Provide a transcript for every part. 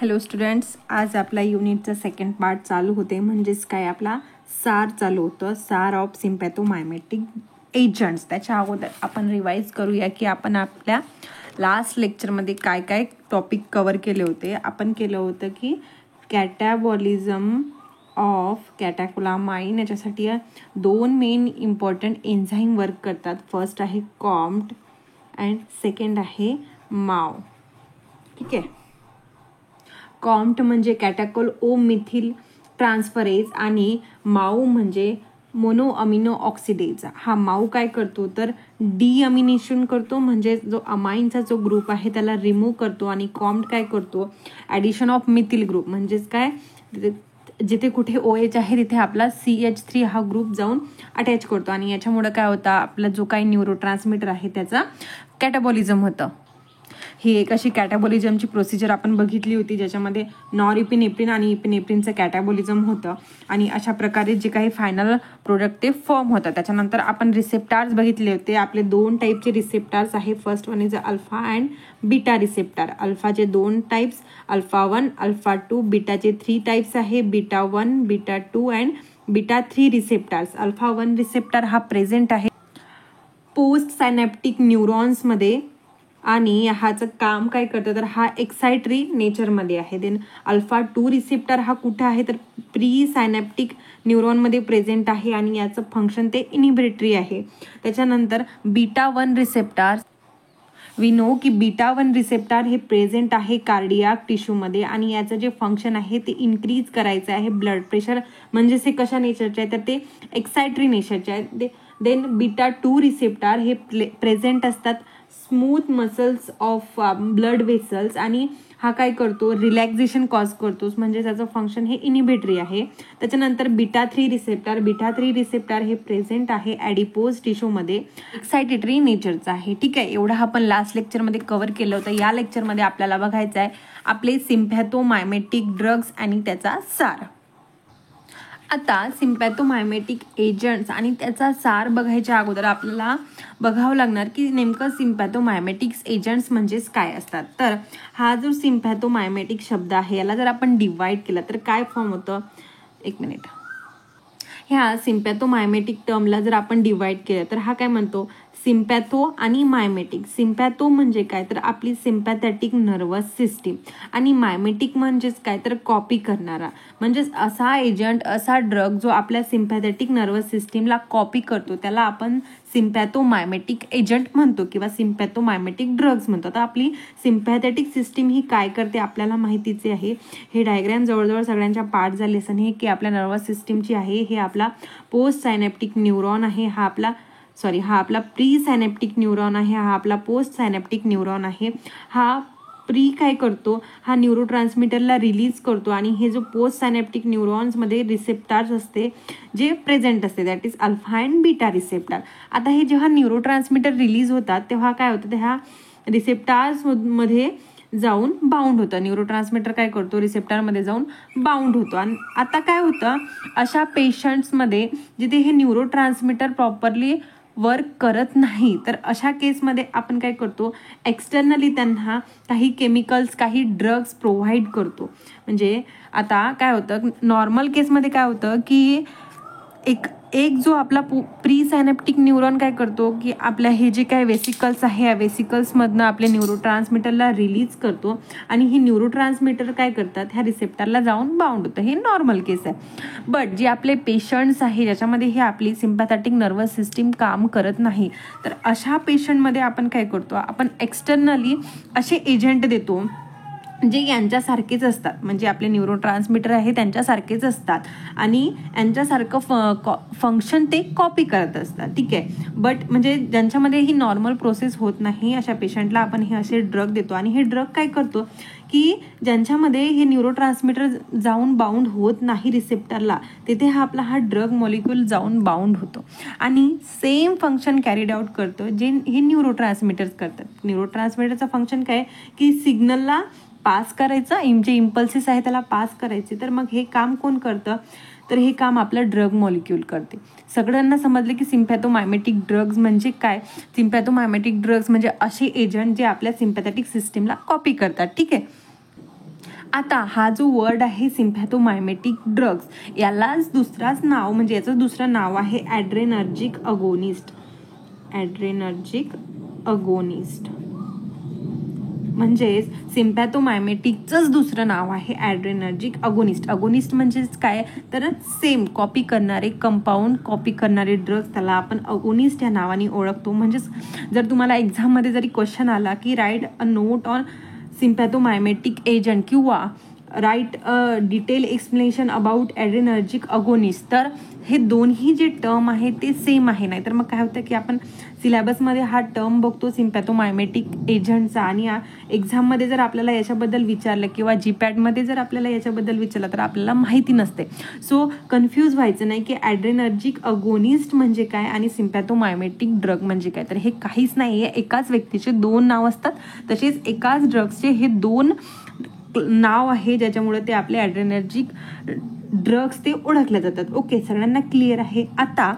Hello students, आज आपला युनिटचा सेकंड पार्ट चालू होते. म्हणजेच काय, आपला सार चालू होतं, सार ऑफ सिम्पॅथोमायमेटिक एजंट्स. त्याच्या अगोदर आपण रिवाईज करूया की आपण आपल्या लास्ट लेक्चरमध्ये काय काय टॉपिक कव्हर केले होते. आपण केलं होतं की कॅटॅबॉलिझम ऑफ कॅटॅकोलामाइन. याच्यासाठी दोन मेन इम्पॉर्टंट एन्झाईम वर्क करतात. फर्स्ट आहे कॉम्ट अँड सेकंड आहे माव. ठीक आहे. कॉम्ट म्हणजे कॅटॅकोल ओ मिथिल ट्रान्सफरेज आणि माऊ म्हणजे मोनो अमिनो ऑक्सिडेज. हा माऊ काय करतो तर डिअमिनेशन करतो, म्हणजे जो अमाईनचा जो ग्रुप आहे त्याला रिमूव्ह करतो. आणि कॉम्ट काय करतो, ॲडिशन ऑफ मिथिल ग्रुप, म्हणजेच काय, जिथे कुठे OH आहे तिथे आपला CH3 हा ग्रुप जाऊन अटॅच करतो. आणि याच्यामुळे काय होतं, आपला जो काही न्यूरोट्रान्समीटर आहे त्याचा कॅटॅबॉलिझम होतं. ही एक अशी कॅटॅबॉलिझमची प्रोसिजर आपण बघितली होती, ज्याच्यामध्ये नॉरइपिनेफ्रिन आणि इपिनेफ्रिनचं कॅटॅबॉलिझम होतं. आणि अशा प्रकारे जे काही फायनल प्रोडक्ट ते फॉर्म होतं. त्याच्यानंतर आपण रिसेप्टार्स बघितले होते. आपले दोन टाईपचे रिसेप्टार्स आहे. First one is alpha and beta receptor. अल्फाचे दोन टाईप्स, अल्फा 1, अल्फा 2. बीटाचे 3 टाईप्स आहे, beta 1, beta 2 and beta 3 receptors. Alpha 1 receptor हा प्रेझेंट आहे पोस्ट सायनॅप्टिक न्यूरॉन्समध्ये आणि ह्याचं काम काय करतं तर हा एक्सायटरी नेचरमध्ये आहे. देन अल्फा 2 रिसेप्टर हा कुठे आहे तर प्री सायनॅप्टिक न्यूरॉनमध्ये प्रेझेंट आहे आणि याचं फंक्शन ते इनिबिटरी आहे. त्याच्यानंतर बीटा 1 रिसेप्टार, वी नो की बीटा 1 रिसेप्टार हे प्रेझेंट आहे कार्डियाक टिश्यूमध्ये आणि याचं जे फंक्शन आहे ते इन्क्रीज करायचं आहे ब्लड प्रेशर. म्हणजे हे कशा नेचरचे आहे तर ते एक्सायटरी नेचरचे आहे. देन बीटा 2 रिसेप्टार हे प्रेझेंट असतात smooth muscles of blood vessels आणि हा काय करतो, रिलॅक्झेशन कॉज करतो, म्हणजे त्याचं फंक्शन हे इनिबिटरी आहे. त्याच्यानंतर बीटा 3 रिसेप्टार, बीटा 3 रिसेप्टार हे प्रेझेंट आहे ॲडिपोज टिश्यूमध्ये, एक्सायटेटरी नेचरचं आहे. ठीक आहे. एवढं आपण लास्ट लेक्चरमध्ये कव्हर केलं होतं. या लेक्चरमध्ये आपल्याला बघायचं आहे आपले सिम्पॅथोमायमेटिक ड्रग्स आणि त्याचा सार. आता सिम्पॅथोमायमेटिक एजंट्स आणि त्याचा सार बघायच्या अगोदर आपल्याला बघावं लागणार की नेमकं सिम्पॅथोमायमेटिक्स एजंट्स म्हणजेच काय असतात. तर हा जो सिम्पॅथोमायमेटिक शब्द आहे याला जर आपण डिवाइड केला तर काय फॉर्म होतं, एक मिनिट, ह्या सिम्पॅथोमायमेटिक टर्मला जर आपण डिवाइड केलं तर हा काय म्हणतो, सिम्पॅथो आणि मायमेटिक. सिम्पॅथो म्हणजे काय तर आपली सिम्पॅथॅटिक नर्वस सिस्टीम आणि मायमेटिक म्हणजेच काय तर कॉपी करणारा, म्हणजेच असा एजंट, असा ड्रग जो आपल्या सिम्पॅथॅटिक नर्वस सिस्टीमला कॉपी करतो त्याला आपण सिम्पॅथोमायमेटिक एजंट म्हणतो किंवा सिम्पॅथोमायमेटिक ड्रग्स म्हणतो. आता आपली सिम्पॅथॅटिक सिस्टीम ही काय करते आपल्याला माहितीचे आहे. हे डायग्रॅम जवळजवळ सगळ्यांच्या पाठ झाले असं हे की आपल्या नर्वस सिस्टीमची आहे. हे आपला पोस्ट सायनॅप्टिक न्यूरॉन आहे, हा आपला प्री सायनॅप्टिक न्यूरॉन आहे, हा आपला पोस्ट सायनॅप्टिक न्यूरॉन आहे. हा प्री काय करतो, हा न्यूरोट्रान्समीटरला रिलीज करतो आणि हे जो पोस्ट सायनॅप्टिक न्यूरॉन्समध्ये रिसेप्टार्स असते जे प्रेझेंट असते, that is alpha and beta receptor. आता हे जेव्हा न्यूरोट्रान्समीटर रिलीज होतात तेव्हा काय होतं, तर ह्या रिसेप्टार्समध्ये जाऊन बाउंड होतं. न्यूरोट्रान्समीटर काय करतो, रिसेप्टरमध्ये जाऊन बाउंड होतो. आणि आता काय होतं, अशा पेशंट्समध्ये जिथे हे न्यूरोट्रान्समीटर प्रॉपरली वर्क करत नाही तर अशा केसमध्ये आपण काय करतो, एक्सटर्नली त्यांना काही केमिकल्स, काही ड्रग्स प्रोव्हाइड करतो. म्हणजे आता काय होतं, नॉर्मल केसमध्ये काय होतं की एक जो आपला प्री सायनॅप्टिक न्यूरॉन काय करतो की आपल्या हे जे काही वेसिकल्स आहे या वेसिकल्समधनं आपले न्यूरोट्रान्समीटरला रिलीज करतो आणि हे न्यूरोट्रान्समीटर काय करतात, ह्या रिसेप्टरला जाऊन बाउंड होतं. हे नॉर्मल केस आहे. बट जे आपले पेशंट्स आहे ज्याच्यामध्ये हे आपली सिम्पॅथॅटिक नर्वस सिस्टीम काम करत नाही तर अशा पेशंटमध्ये आपण काय करतो, आपण एक्सटर्नली असे एजंट देतो जे यांच्यासारखेच असतात, म्हणजे आपले न्यूरोट्रान्समीटर आहे त्यांच्यासारखेच असतात आणि यांच्यासारखं फंक्शन ते कॉपी करत असतात. ठीक आहे. बट म्हणजे ज्यांच्यामध्ये ही नॉर्मल प्रोसेस होत नाही अशा पेशंटला आपण हे असे ड्रग देतो आणि हे ड्रग काय करतो की ज्यांच्यामध्ये हे न्यूरोट्रान्समीटर जाऊन बाउंड होत नाही रिसेप्टरला, तिथे हा ड्रग मॉलिक्यूल जाऊन बाउंड होतो आणि सेम फंक्शन कॅरीड आउट करतं जे हे न्यूरोट्रान्समीटर्स करतात. न्यूरोट्रान्समीटरचं फंक्शन काय की सिग्नलला पास करायचं, जे इम्पल्सेस आहे त्याला पास करायचे. तर मग हे काम कोण करतं तर हे काम आपलं ड्रग मॉलिक्यूल करते. सगळ्यांना समजलं की सिम्पॅथोमायमेटिक ड्रग्ज म्हणजे काय. सिम्पॅथोमायमेटिक ड्रग्ज म्हणजे असे एजंट जे आपल्या सिम्पॅथॅटिक सिस्टीमला कॉपी करतात. ठीक आहे. आता हा जो वर्ड आहे सिम्पॅथोमायमेटिक ड्रग्स, यालाच दुसराच नाव म्हणजे याचं दुसरं नाव आहे ॲड्रेनर्जिक अगोनिस्ट. ॲड्रेनर्जिक अगोनिस्ट म्हणजेच सिम्पॅथोमायमेटिकचंच दुसरं नाव आहे ॲड्रेनर्जिक अगोनिस्ट. अगोनिस्ट म्हणजेच काय तर सेम कॉपी करणारे, कंपाऊंड कॉपी करणारे ड्रग्स, त्याला आपण अगोनिस्ट या नावाने ओळखतो. म्हणजेच जर तुम्हाला एक्झाममध्ये जरी क्वेश्चन आला की write a note on sympathomimetic agent किंवा write a detail explanation about adrenergic agonist, तर हे दोन्ही जे टर्म आहे ते सेम आहे. नाही तर मग काय होतं की आपण सिलेबसमध्ये हा टर्म बघतो सिम्पॅथोमायमेटिक एजंटचा, आणि एक्झाममध्ये जर आपल्याला याच्याबद्दल विचारलं किंवा जीपॅटमध्ये जर आपल्याला याच्याबद्दल विचारलं तर आपल्याला माहिती नसते. सो कन्फ्यूज व्हायचं नाही की ॲड्रेनर्जिक अगोनिस्ट म्हणजे काय आणि सिम्पॅथोमायमेटिक ड्रग म्हणजे काय. तर हे काहीच नाही आहे, एकाच व्यक्तीचे दोन नाव असतात, तसेच एकाच ड्रग्सचे हे दोन नाव आहे ज्याच्यामुळे ते आपले ॲड्रेनर्जिक ड्रग्स ते ओळखले जातात. ओके, सगळ्यांना क्लिअर आहे. आता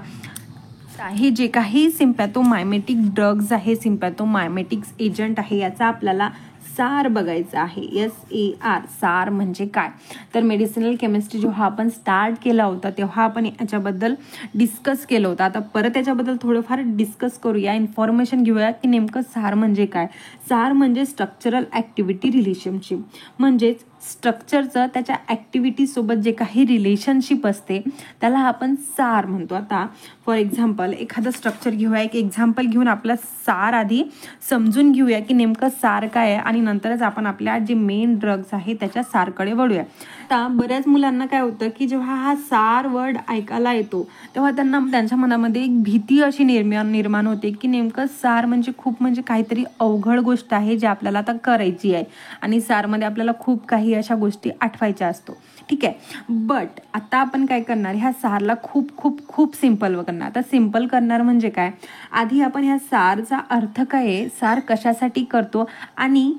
हे जे काही सिम्पॅथोमायमेटिक ड्रग्ज आहे, सिम्पॅथोमायमेटिक्स एजंट आहे, याचा आपल्याला सार बघायचा आहे. SAR, सार म्हणजे काय. तर मेडिसिनल केमिस्ट्री जेव्हा आपण स्टार्ट केला होता तेव्हा आपण याच्याबद्दल डिस्कस केलं होतं. आता परत याच्याबद्दल थोडंफार डिस्कस करूया, इन्फॉर्मेशन घेऊया की नेमकं सार म्हणजे काय. सार म्हणजे स्ट्रक्चरल ॲक्टिव्हिटी रिलेशनशिप, म्हणजेच स्ट्रक्चरचं त्याच्या ॲक्टिव्हिटीसोबत जे काही रिलेशनशिप असते त्याला आपण सार म्हणतो. आता फॉर एक्झाम्पल एखादं स्ट्रक्चर घेऊया, एक एक्झाम्पल घेऊन आपला सार आधी समजून घेऊया की नेमकं सार काय आहे, आणि नंतरच आपण आपल्या जे मेन ड्रग्स आहे त्याच्या सारकडे वळूया. आता बऱ्याच मुलांना काय होतं की जेव्हा हा सार वर्ड ऐकायला येतो तेव्हा त्यांच्या मनामध्ये एक भीती अशी निर्माण होते की नेमकं सार म्हणजे खूप म्हणजे काहीतरी अवघड गोष्ट आहे जी आपल्याला आता करायची आहे, आणि सारमध्ये आपल्याला खूप काही अशा गोष्टी आठवायच्या असतो. ठीक आहे, बट आता आपण काय करणार, ह्या सारला खूप खूप खूप सिम्पल करणार. आता सिम्पल करणार म्हणजे काय, आधी आपण ह्या सारचा अर्थ काय आहे, सार कशासाठी करतो, आणि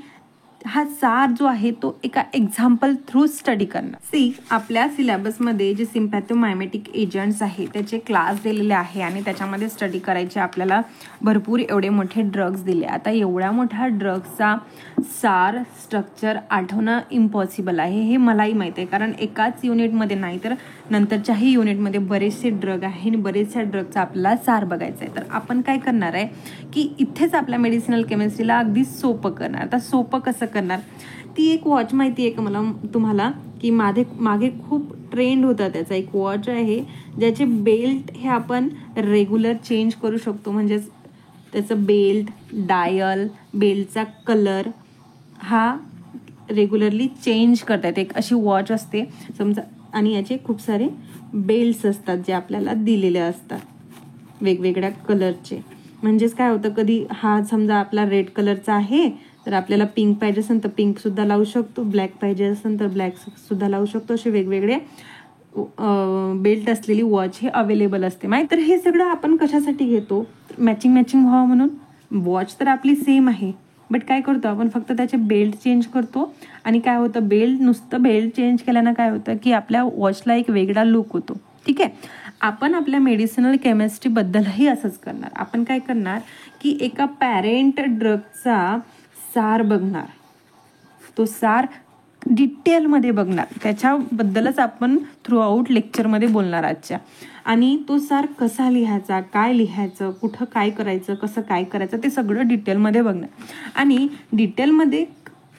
हा सार जो आहे तो एका एक्झाम्पल थ्रू स्टडी करणार. आपल्या सिलेबसमध्ये जे सिम्पॅथोमायमेटिक एजंट्स आहे त्याचे क्लास दिलेले आहे आणि त्याच्यामध्ये स्टडी करायचे आपल्याला भरपूर एवढे मोठे ड्रग्स दिले. आता एवढ्या मोठ्या ड्रग्सचा सार स्ट्रक्चर आठवणं इम्पॉसिबल आहे, हे मलाही माहिती आहे, कारण एकाच युनिटमध्ये नाही तर नंतरच्याही युनिटमध्ये बरेचसे ड्रग आहे आणि बरेचशा ड्रगचा आपल्याला सार बघायचा आहे. तर आपण काय करणार आहे की इथेच आपल्या मेडिसिनल केमिस्ट्रीला अगदी सोपं करणार. आता सोपं कसं करणार, ती एक वॉच माहिती आहे का मला तुम्हाला की मागे खूप ट्रेंड होता त्याचा. एक वॉच आहे ज्याचे बेल्ट हे आपण रेग्युलर चेंज करू शकतो, म्हणजेच त्याचं बेल्ट, डायल, बेल्टचा कलर हा रेग्युलरली चेंज करता येते. एक अशी वॉच असते समजा, आणि याचे खूप सारे बेल्ट्स असतात जे आपल्याला दिलेले असतात वेगवेगळ्या कलरचे. म्हणजेच काय होतं, कधी हा समजा आपला रेड कलरचा आहे तर आपल्याला पिंक पाहिजे असेल तर पिंक सुद्धा लावू शकतो, ब्लॅक पाहिजे असेल तर ब्लॅक सुद्धा लावू शकतो. असे वेगवेगळे बेल्ट असलेली वॉच हे अवेलेबल असते. माहीत, तर हे सगळं आपण कशासाठी घेतो, मॅचिंग व्हावं म्हणून. वॉच तर आपली सेम आहे, बट काय करतो आपण फक्त त्याचे बेल्ट चेंज करतो, आणि काय होतं, नुसतं बेल्ट चेंज केल्यानं काय होतं की आपल्या वॉचला एक वेगळा लुक होतो. ठीक आहे, आपण आपल्या मेडिसिनल केमिस्ट्रीबद्दलही असंच करणार. आपण काय करणार की एका पॅरेंट ड्रगचा सार बघणार, तो सार डिटेलमध्ये बघणार, त्याच्याबद्दलच आपण थ्रू आउट लेक्चरमध्ये बोलणार आजच्या. आणि तो सार कसा लिहायचा, काय लिहायचं, कुठं काय करायचं, कसं काय करायचं, ते सगळं डिटेलमध्ये बघणार. आणि डिटेलमध्ये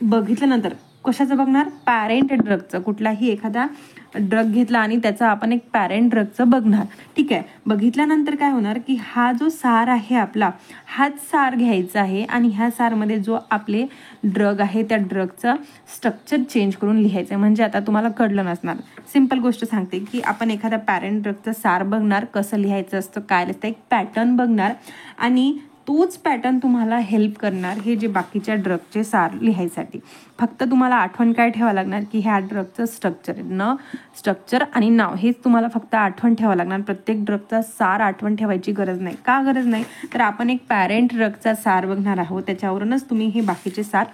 बघितल्यानंतर कशाचं बघणार, पॅरेंट ड्रगचं. कुठलाही एखादा ड्रग घेतला आणि त्याचा आपण एक पॅरेंट ड्रगचं बघणार. ठीक आहे, बघितल्यानंतर काय होणार की हा जो सार आहे आपला, हाच सार घ्यायचा आहे आणि ह्या सारमध्ये जो आपले ड्रग आहे त्या ड्रगचं स्ट्रक्चर चेंज करून लिहायचं आहे. म्हणजे आता तुम्हाला कळलं नसणार, सिम्पल गोष्ट सांगते की आपण एखाद्या पॅरेंट ड्रगचं सार बघणार, कसं लिहायचं असतं, काय लिहायचं, एक पॅटर्न बघणार, आणि तोच पॅटर्न तुम्हाला हेल्प करणार हे जे बाकीच्या ड्रगचे सार लिहायसाठी. फक्त तुम्हाला आठवण काय ठेवावं लागणार की ह्या ड्रगचं स्ट्रक्चर आणि नाव हेच तुम्हाला फक्त आठवण ठेवावं लागणार. प्रत्येक ड्रगचा सार आठवण ठेवायची गरज नाही. का गरज नाही, तर आपण एक पॅरेंट ड्रगचा सार बघणार आहोत, त्याच्यावरूनच तुम्ही हे बाकीचे सार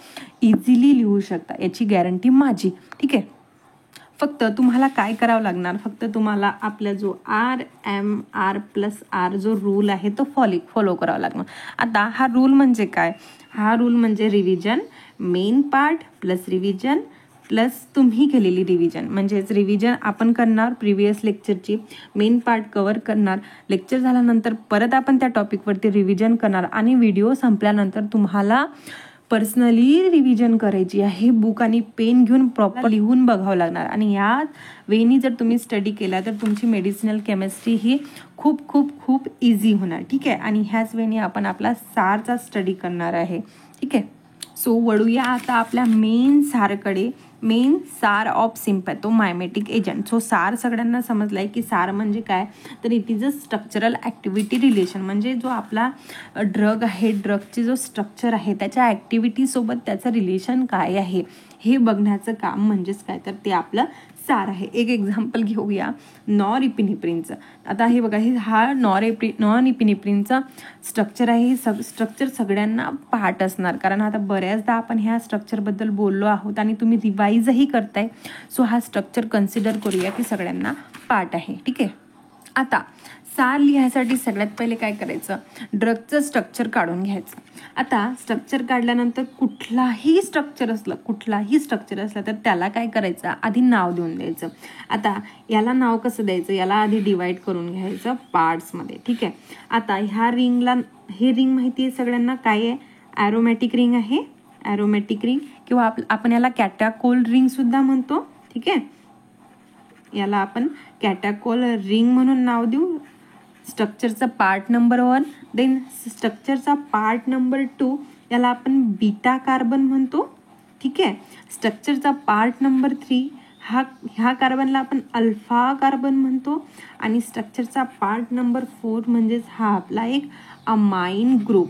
इझिली लिहू शकता, याची गॅरंटी माझी. ठीक आहे, फक्त तुम्हाला काय करावं लागणार, फक्त तुम्हाला आपला जो RMR+R जो रूल आहे तो फॉलो करावा लागणार. आता हा रूल म्हणजे काय, हा रूल म्हणजे revision, main part plus revision plus तुम्ही केलेली रिव्हिजन, म्हणजेच रिव्हिजन आपण करणार प्रिव्हियस लेक्चरची, मेन पार्ट कव्हर करणार, लेक्चर झाल्यानंतर परत आपण त्या टॉपिकवरती रिव्हिजन करणार आणि व्हिडिओ संपल्यानंतर तुम्हाला पर्सनली रिव्हिजन करायची आहे. बुक आणि पेन घेऊन प्रॉपर लिहून बघावं लागणार आणि या वेनी जर तुम्ही स्टडी केला तर तुमची मेडिसिनल केमिस्ट्री ही खूप खूप खूप इझी होणार. ठीक आहे, आणि ह्याच वेनी आपण आपला सारचा स्टडी करणार आहे. ठीक आहे, सो वळूया आता आपल्या मेन सारकडे. मेन सार ऑफ सिम्पॅथोमायमेटिक एजंट. सो सार सगळ्यांना समजलं आहे की सार म्हणजे काय, तर it is a structural activity relation, म्हणजे जो आपला ड्रग आहे, ड्रगचे जो स्ट्रक्चर आहे त्याच्या ॲक्टिव्हिटीसोबत त्याचं रिलेशन काय आहे हे बघण्याचं काम म्हणजेच काय, तर ते आपलं सार आहे. एक एक्झाम्पल घेऊया नॉरइपिनेफ्रिनचं. आता हे बघा, हा नॉरइपिनेफ्रिनचा स्ट्रक्चर आहे. हे स्ट्रक्चर सगळ्यांना पाठ असणार, कारण आता बऱ्याचदा आपण ह्या स्ट्रक्चरबद्दल बोललो आहोत आणि तुम्ही रिवाईजही करताय. सो हा स्ट्रक्चर कन्सिडर करूया की सगळ्यांना पाठ आहे. ठीक आहे, आता सार लिहायसाठी सगळ्यात पहिले काय करायचं, ड्रगचं स्ट्रक्चर काढून घ्यायचं. आता स्ट्रक्चर काढल्यानंतर कुठलाही स्ट्रक्चर असलं तर त्याला काय करायचं, आधी नाव देऊन द्यायचं. आता याला नाव कसं द्यायचं, याला आधी डिवाइड करून घ्यायचं पार्ट्समध्ये. ठीक आहे, आता ह्या रिंगला, हे रिंग माहिती आहे सगळ्यांना काय आहे, ॲरोमॅटिक रिंग आहे. ॲरोमॅटिक रिंग किंवा आपण याला कॅटाकोल रिंग सुद्धा म्हणतो. ठीक आहे, याला आपण कॅटाकोल रिंग म्हणून नाव देऊ. स्ट्रक्चरचा पार्ट नंबर 1, देन स्ट्रक्चरचा पार्ट नंबर 2 याला आपण बीटा कार्बन म्हणतो. ठीक आहे, स्ट्रक्चरचा पार्ट नंबर 3 ह्या कार्बनला आपण अल्फा कार्बन म्हणतो आणि स्ट्रक्चरचा पार्ट नंबर 4 म्हणजेच हा आपला एक अमाइन ग्रुप.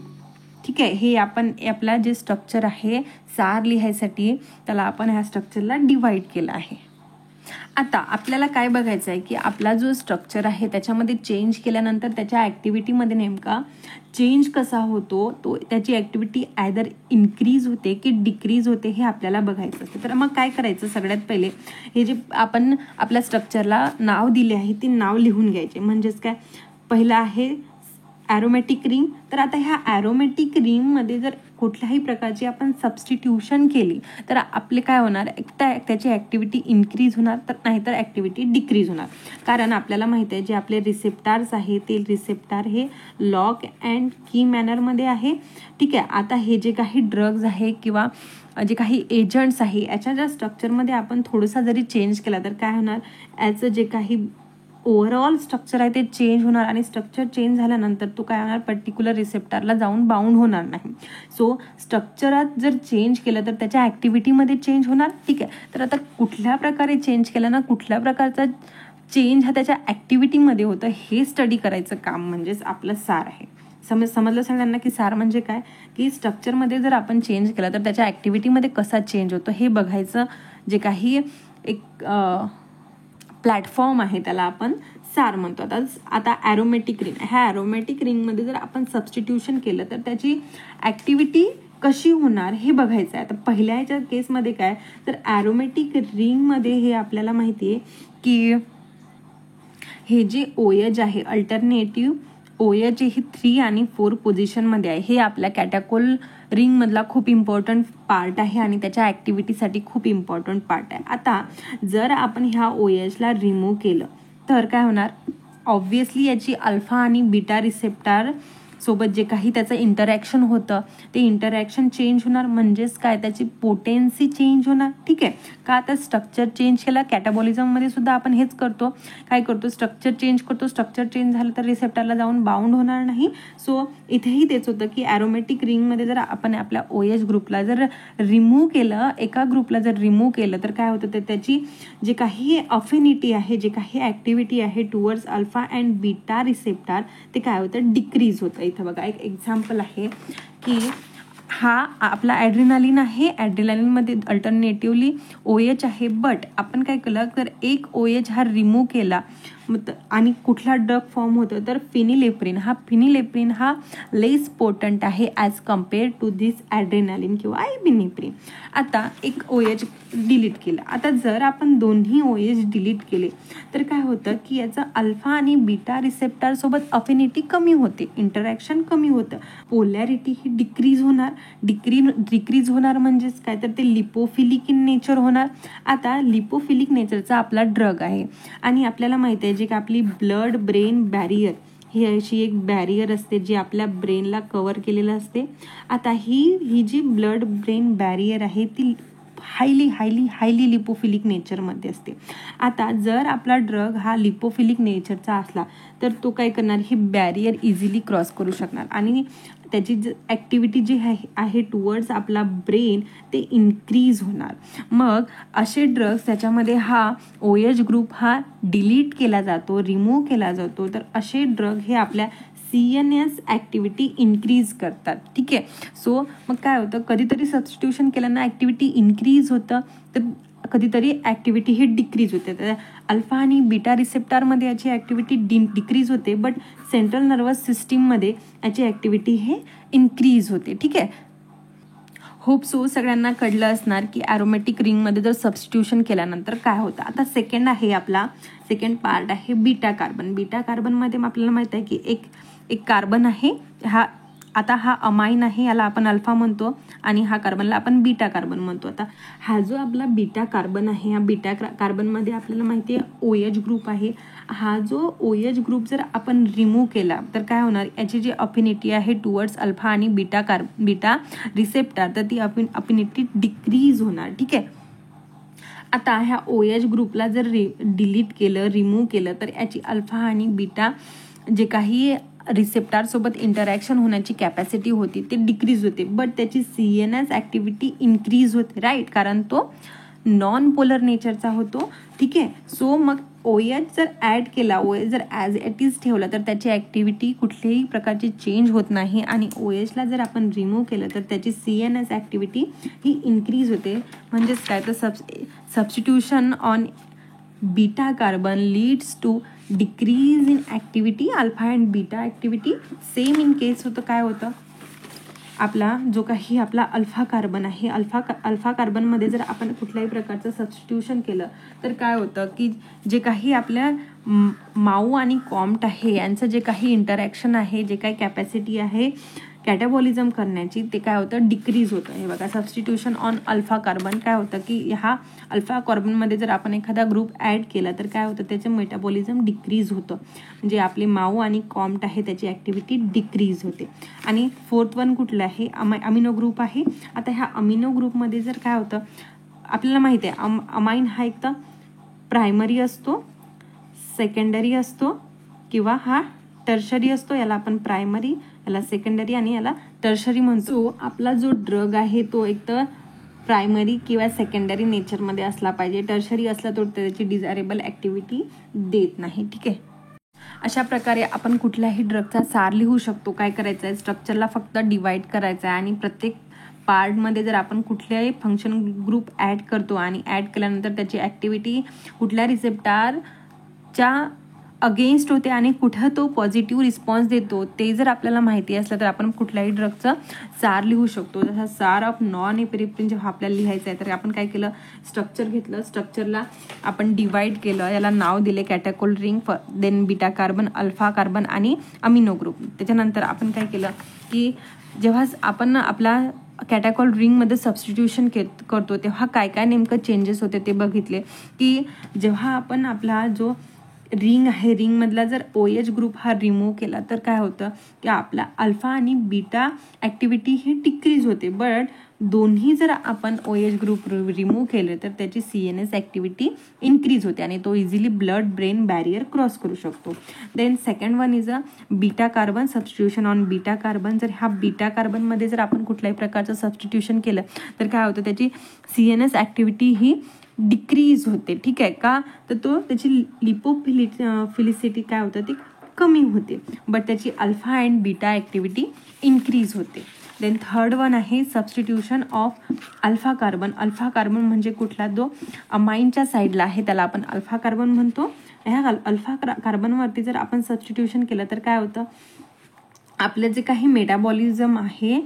ठीक आहे, हे आपण आपला जे स्ट्रक्चर आहे सार लिहायसाठी त्याला आपण ह्या स्ट्रक्चरला डिवाइड केलं आहे. आता आपल्याला काय बघायचं आहे की आपला जो स्ट्रक्चर आहे त्याच्यामध्ये चेंज केल्यानंतर त्याच्या ॲक्टिव्हिटीमध्ये नेमका चेंज कसा होतो, तो त्याची ॲक्टिव्हिटी आयदर इन्क्रीज होते की डिक्रीज होते हे आपल्याला बघायचं असतं. तर मग काय करायचं, सगळ्यात पहिले हे जे आपण आपल्या स्ट्रक्चरला नाव दिले आहे ते नाव लिहून घ्यायचे. म्हणजेच काय, पहिलं आहे ॲरोमॅटिक रिंग. तर आता ह्या ॲरोमॅटिक रिंगमध्ये जर कुठल्याही प्रकारची आपण सबस्टिट्यूशन केली तर आपले काय होणार, त्याची ॲक्टिव्हिटी इन्क्रीज होणार, तर नाहीतर ॲक्टिव्हिटी डिक्रीज होणार. कारण आपल्याला माहिती आहे जे आपले रिसेप्टार्स आहे ते रिसेप्टार हे लॉक अँड की मॅनरमध्ये आहे. ठीक आहे, आता हे जे काही ड्रग्ज आहे किंवा जे काही एजंट्स आहे याच्या ज्या स्ट्रक्चरमध्ये आपण थोडासा जरी चेंज केला तर काय होणार, याचं जे काही ओव्हरऑल स्ट्रक्चर आहे ते चेंज होणार आणि स्ट्रक्चर चेंज झाल्यानंतर तो काय होणार, पर्टिक्युलर रिसेप्टरला जाऊन बाउंड होणार नाही. सो स्ट्रक्चरात जर चेंज केलं तर त्याच्या ॲक्टिव्हिटीमध्ये चेंज होणार. ठीक आहे, तर आता कुठल्या प्रकारे चेंज केलं ना, कुठल्या प्रकारचा चेंज हा त्याच्या ॲक्टिव्हिटीमध्ये होतं हे स्टडी करायचं काम म्हणजेच आपलं सार आहे. समजलं सगळ्यांना की सार म्हणजे काय, की स्ट्रक्चरमध्ये जर आपण चेंज केलं तर त्याच्या ॲक्टिव्हिटीमध्ये कसा चेंज होतो हे बघायचं. जे काही एक प्लॅटफॉर्म आहे त्याला आपण सार म्हणतो. आता ॲरोमॅटिक रिंग, ह्या ॲरोमॅटिक रिंगमध्ये जर आपण सबस्टिट्यूशन केलं तर त्याची ॲक्टिव्हिटी कशी होणार हे बघायचं आहे. आता पहिल्या ह्याच्या केसमध्ये काय, तर ॲरोमॅटिक रिंगमध्ये हे आपल्याला माहिती आहे की हे जे ओएच आहे, अल्टरनेटिव्ह ओएच ही 3 आणि 4 पोझिशनमध्ये आहे. हे आपल्या कॅटाकोल रिंगमधला खूप इम्पॉर्टंट पार्ट आहे आणि त्याच्या ॲक्टिव्हिटीसाठी खूप इम्पॉर्टंट पार्ट आहे. आता जर आपण ह्या ओएचला रिमूव्ह केलं तर काय होणार, ऑब्व्हियसली याची अल्फा आणि बीटा रिसेप्टार सोबत जे काही त्याचं इंटरॅक्शन होतं ते इंटरॅक्शन चेंज होणार. म्हणजेच काय, त्याची पोटेन्सी चेंज होणार. ठीक आहे, का तर स्ट्रक्चर चेंज केला. कॅटाबॉलिझममध्ये सुद्धा आपण हेच करतो, काय करतो, स्ट्रक्चर चेंज करतो. स्ट्रक्चर चेंज झालं तर रिसेप्टरला जाऊन बाउंड होणार नाही. सो इथेही तेच होतं की ॲरोमॅटिक रिंगमध्ये जर आपण आपल्या OH ग्रुपला जर रिमूव्ह केलं, एका ग्रुपला जर रिमूव्ह केलं तर काय होतं, तर त्याची जे काही अफिनिटी आहे, जे काही ॲक्टिव्हिटी आहे towards alpha and beta receptor ते काय होतं, डिक्रीज होतं. इथं बघा एक एक्झाम्पल आहे की हा आपला ॲड्रिनालिन आहे. ॲड्रिनालिनमध्ये अल्टरनेटिव्हली OH आहे, बट आपण काय केलं तर एक OH हा रिमूव्ह केला आणि कुठला ड्रग फॉर्म होतो तर फिनिलेफ्रिन हा लेस पोटंट आहे as compare to this adrenaline किंवा एबिनेफ्रिन. आता एक OH डिलीट केलं. आता जर आपण दोन्ही OH डिलीट केले तर काय होतं की याचं अल्फा आणि बीटा रिसेप्टर सोबत अफिनिटी कमी होते, इंटरॅक्शन कमी होतं, पोलॅरिटी ही डिक्रीज होणार म्हणजेच काय तर ते लिपोफिलिक इन नेचर होणार. आता लिपोफिलिक नेचरचा आपला ड्रग आहे आणि आपल्याला माहिती आहे जे की आपली ब्लड ब्रेन बॅरियर ही अशी एक बॅरियर असते जी आपल्या ब्रेनला कव्हर केलेलं असते. आता ही जी ब्लड ब्रेन बॅरियर आहे ती हायली लिपोफिलिक नेचरमध्ये असते. आता जर आपला ड्रग हा लिपोफिलिक नेचरचा असला तर तो काय करणार, ही बॅरियर इझिली क्रॉस करू शकणार आणि त्याची ॲक्टिव्हिटी जी आहे टुवर्ड्स आपला ब्रेन ते इन्क्रीज होणार. मग असे ड्रग्स त्याच्यामध्ये हा OH ग्रुप हा डिलीट केला जातो, रिमूव्ह केला जातो. तर असे ड्रग हे आपल्या CNS ॲक्टिव्हिटी इन्क्रीज करतात. ठीक आहे. सो मग काय होतं, कधीतरी सबस्टिट्यूशन केल्यानं ॲक्टिव्हिटी इन्क्रीज होतं तर कधीतरी ॲक्टिव्हिटी ही डिक्रीज होते. तर अल्फा आणि बीटा रिसेप्टरमध्ये याची ॲक्टिव्हिटी डिक्रीज होते, बट सेंट्रल नर्वस सिस्टीममध्ये याची ॲक्टिव्हिटी हे इन्क्रीज होते. ठीक आहे. होप सो सगळ्यांना कळलं असणार की ॲरोमॅटिक रिंगमध्ये जर सबस्टिट्यूशन केल्यानंतर काय होतं. आता सेकंड पार्ट आहे बीटा कार्बनमध्ये आपल्याला माहित आहे की एक कार्बन आहे, हा अमाइन आहे, याला आपण अल्फा म्हणतो आणि हा कार्बनला आपण बीटा कार्बन म्हणतो. आता हा जो आपला बीटा कार्बन आहे, या बीटा कार्बनमध्ये आपल्याला माहिती आहे OH ग्रुप आहे. हा जो OH ग्रुप जर आपण रिमूव्ह केला तर काय होणार, याची जी अफिनिटी आहे टुवर्ड्स अल्फा आणि बीटा रिसेप्टर तर ती अफिनिटी डिक्रीज होणार. ठीक आहे. आता ह्या OH ग्रुपला जर डिलीट केलं, रिमूव्ह केलं तर याची अल्फा आणि बीटा जे काही रिसेप्टर सोबत इंटरॅक्शन होण्याची कॅपॅसिटी होती ते डिक्रीज होते, बट त्याची CNS ॲक्टिव्हिटी इन्क्रीज होते. राईट, कारण तो नॉन पोलर नेचरचा होतो. ठीक आहे. सो मग OH जर ॲड केला, OH जर ॲज इट इज ठेवला तर त्याची ॲक्टिव्हिटी कुठल्याही प्रकारची चेंज होत नाही आणि OHला जर आपण रिमूव्ह केलं तर त्याची CNS ॲक्टिव्हिटी ही इन्क्रीज होते. म्हणजेच काय तर substitution on beta carbon leads to decrease in activity alpha and beta activity. Same in case होतं, काय होतं, आपला जो काही आपला अल्फा कार्बन आहे, अल्फा कार्बनमध्ये जर आपण कुठल्याही प्रकारचं सबस्टिट्यूशन केलं तर काय होतं की जे काही आपल्या माऊ आणि कॉम्ट आहे यांचं जे काही इंटरॅक्शन आहे, जे काही कॅपॅसिटी आहे कॅटाबॉलिझम करण्याची, ते काय होतं, डिक्रीज होतं. हे बघा, सबस्टिट्यूशन ऑन अल्फा कार्बन काय होतं की ह्या अल्फा कार्बनमध्ये जर आपण एखादा ग्रुप ॲड केला तर काय होतं, त्याचं मेटाबॉलिझम डिक्रीज होतं. म्हणजे आपले माऊ आणि कॉम्ट आहे त्याची ॲक्टिव्हिटी डिक्रीज होते. आणि फोर्थ वन कुठलं आहे, अमिनो ग्रुप आहे. आता ह्या अमिनो ग्रुपमध्ये जर काय होतं, आपल्याला माहिती आहे अमाइन हा एक तर प्रायमरी असतो, सेकंडरी असतो किंवा हा टर्शरी असतो. याला आपण प्रायमरी, याला सेकंडरी आणि याला टर्शरी म्हणतो. आपला जो ड्रग आहे तो एक तर प्रायमरी किंवा सेकंडरी नेचरमध्ये असला पाहिजे. टर्शरी असला तर त्याची डिझायरेबल ॲक्टिव्हिटी देत नाही. ठीक आहे. अशा प्रकारे आपण कुठल्याही ड्रगचा सार लिहू शकतो. काय करायचं आहे, स्ट्रक्चरला फक्त डिवाइड करायचं आहे आणि प्रत्येक पार्टमध्ये जर आपण कुठल्याही फंक्शन ग्रुप ॲड करतो आणि ॲड केल्यानंतर त्याची ॲक्टिव्हिटी कुठल्या रिसेप्टरच्या अगेन्स्ट होते आणि कुठं तो पॉझिटिव्ह रिस्पॉन्स देतो ते जर आपल्याला माहिती असलं तर आपण कुठल्याही ड्रगचं सार लिहू शकतो. जसं सार ऑफ नॉन एपिनेफ्रिन जेव्हा आपल्याला लिहायचं आहे तर आपण काय केलं, स्ट्रक्चर घेतलं, स्ट्रक्चरला आपण डिवाइड केलं, याला नाव दिले catechol ring, then beta carbon, alpha carbon आणि अमिनो ग्रुप. त्याच्यानंतर आपण काय केलं की जेव्हा आपण आपला कॅटाकोल रिंगमध्ये सबस्टिट्यूशन करतो तेव्हा काय काय नेमकं चेंजेस होते ते बघितले. की जेव्हा आपण आपला जो रिंग आहे, रिंगमधला जर OH ग्रुप हा रिमूव्ह केला तर काय होतं की आपला अल्फा आणि बीटा ॲक्टिव्हिटी ही डिक्रीज होते, बट दोन्ही जर आपण OH ग्रुप रिमूव्ह केले तर त्याची CNS ॲक्टिव्हिटी इन्क्रीज होते आणि तो easily blood brain barrier cross करू शकतो. Then second one is a beta carbon, substitution on beta carbon. जर ह्या बीटा कार्बनमध्ये जर आपण कुठल्याही प्रकारचं सबस्टिट्यूशन केलं तर काय होतं, त्याची CNS ॲक्टिव्हिटी ही डिक्रीज होते. ठीक आहे का, तर तो त्याची लिपोफिलिसिटी काय होतं ती कमी होते, बट त्याची alpha and beta activity increase होते. देन थर्ड वन आहे substitution of alpha carbon. Alpha carbon म्हणजे कुठला, जो अमाईनच्या साईडला आहे त्याला आपण अल्फा कार्बन म्हणतो. ह्या अल्फा कार्बनवरती जर आपण सबस्टिट्यूशन केलं तर काय होतं, आपलं जे काही मेटाबॉलिझम आहे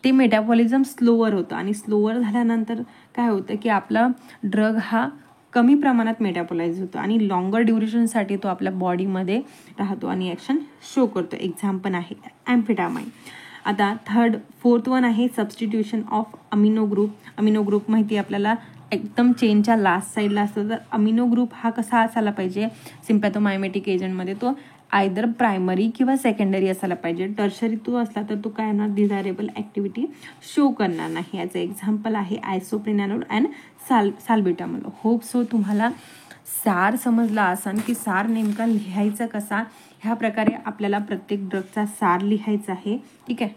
ते मेटाबॉलिझम स्लोअर होतं आणि स्लोअर झाल्यानंतर काय होतं की आपला ड्रग हा कमी प्रमाणात मेटाबॉलाइज होतो आणि लॉंगर ड्युरेशनसाठी तो आपल्या बॉडीमध्ये राहतो आणि ॲक्शन शो करतो. एक्झाम्पल आहे ॲम्फेटामाइन. आता फोर्थ वन आहे substitution of amino group. Amino group माहिती आपल्याला एकदम चेनच्या लास्ट साईडला असतो. तर अमिनो ग्रुप हा कसा असायला पाहिजे सिम्पॅथोमायमेटिक एजंटमध्ये, तो आयदर प्रायमरी किंवा सेकंडरी असायला पाहिजे. टर्शरी तो असला तर तो काय होणार, डिझायरेबल ॲक्टिव्हिटी शो करणार नाही. याचं एक्झाम्पल आहे आयसोप्रेनॅनोल अँड साल्बिटामोल. होप सो तुम्हाला सार समजला असाल की सार नेमका लिहायचा कसा. ह्या प्रकारे आपल्याला प्रत्येक ड्रगचा सार लिहायचा आहे. ठीक आहे.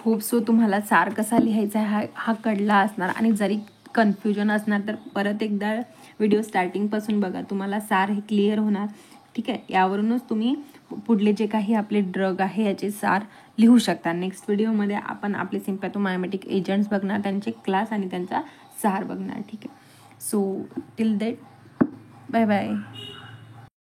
होप सो तुम्हाला सार कसा लिहायचा हा कळला असणार आणि जरी कन्फ्युजन असणार तर परत एकदा व्हिडिओ स्टार्टिंगपासून बघा, तुम्हाला सार हे क्लिअर होणार. ठीक आहे. यावरूनच तुम्ही पुढले जे काही आपले ड्रग आहे याचे सार लिहू शकता. नेक्स्ट व्हिडिओमध्ये आपण आपले सिम्पॅथोमायमेटिक एजंट्स बघणार, त्यांचे क्लास आणि त्यांचा सार बघणार. ठीक आहे. सो टिल देट बाय बाय.